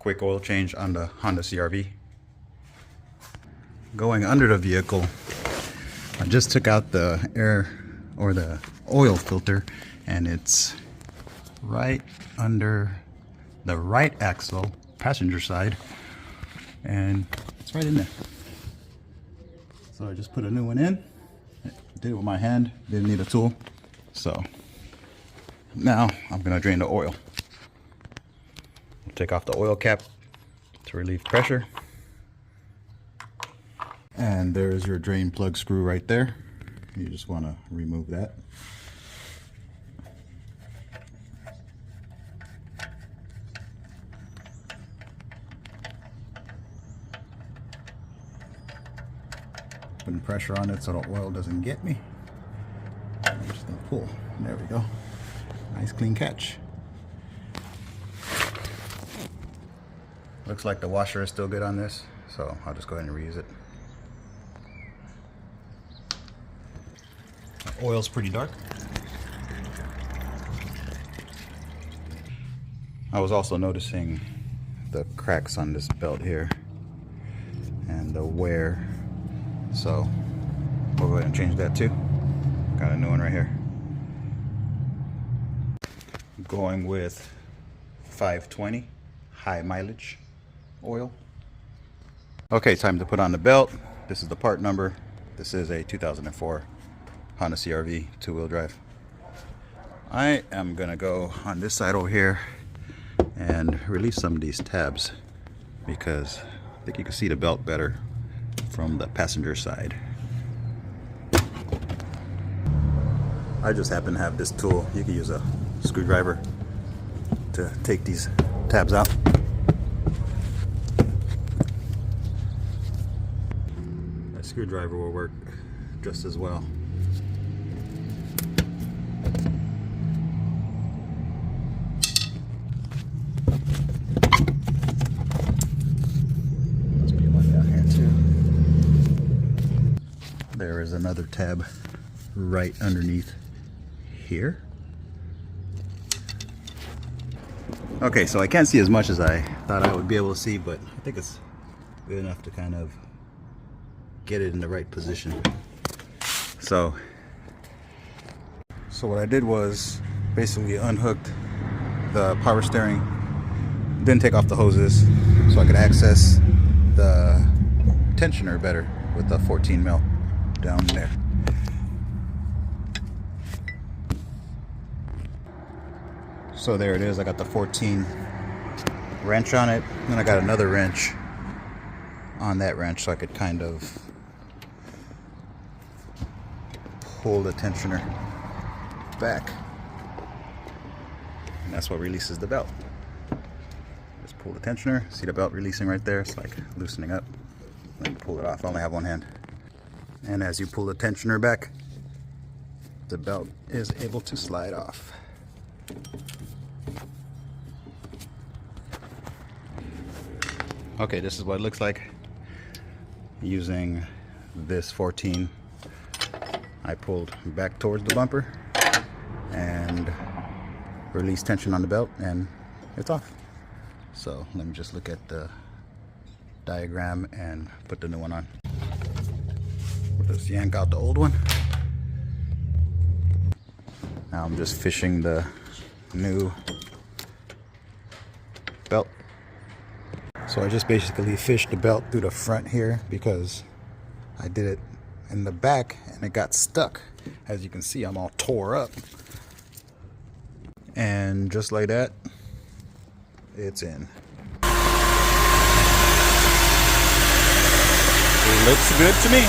quick oil change on the Honda CRV. Going under the vehicle, I just took out the air or the oil filter, and it's right under the right axle, passenger side, and it's right in there. So I just put a new one in. Did it with my hand, didn't need a tool. So now I'm gonna drain the oil. Take off the oil cap to relieve pressure. And there's your drain plug screw right there. You just want to remove that. Putting pressure on it so the oil doesn't get me. I'm just gonna pull. There we go. Nice clean catch. Looks like the washer is still good on this, so I'll just go ahead and reuse it. The oil's pretty dark. I was also noticing the cracks on this belt here and the wear, so we'll go ahead and change that too. Got a new one right here. Going with 520 high mileage oil. Okay, time to put on the belt. This is the part number. This is a 2004 Honda CRV two-wheel drive. I am gonna go on this side over here and release some of these tabs because I think you can see the belt better from the passenger side. I just happen to have this tool. You can use a screwdriver to take these tabs out. That screwdriver will work just as well. Must be one down here too. There is another tab right underneath here. Okay, so I can't see as much as I thought I would be able to see, but I think it's good enough to kind of get it in the right position. So what I did was basically unhooked the power steering, didn't take off the hoses, so I could access the tensioner better with the 14 mil down there. So there it is. I got the 14 wrench on it, and then I got another wrench on that wrench so I could kind of pull the tensioner back, and that's what releases the belt. Just pull the tensioner, see the belt releasing right there. It's like loosening up. Then pull it off. I only have one hand, and as you pull the tensioner back, the belt is able to slide off. Okay, this is what it looks like using this 14. I pulled back towards the bumper and released tension on the belt, and it's off. So let me just look at the diagram and put the new one on. We'll just yank out the old one. Now I'm just fishing the new belt. So I just basically fished the belt through the front here because I did it in the back and it got stuck. As you can see, I'm all tore up. And just like that, it's in. It looks good to me.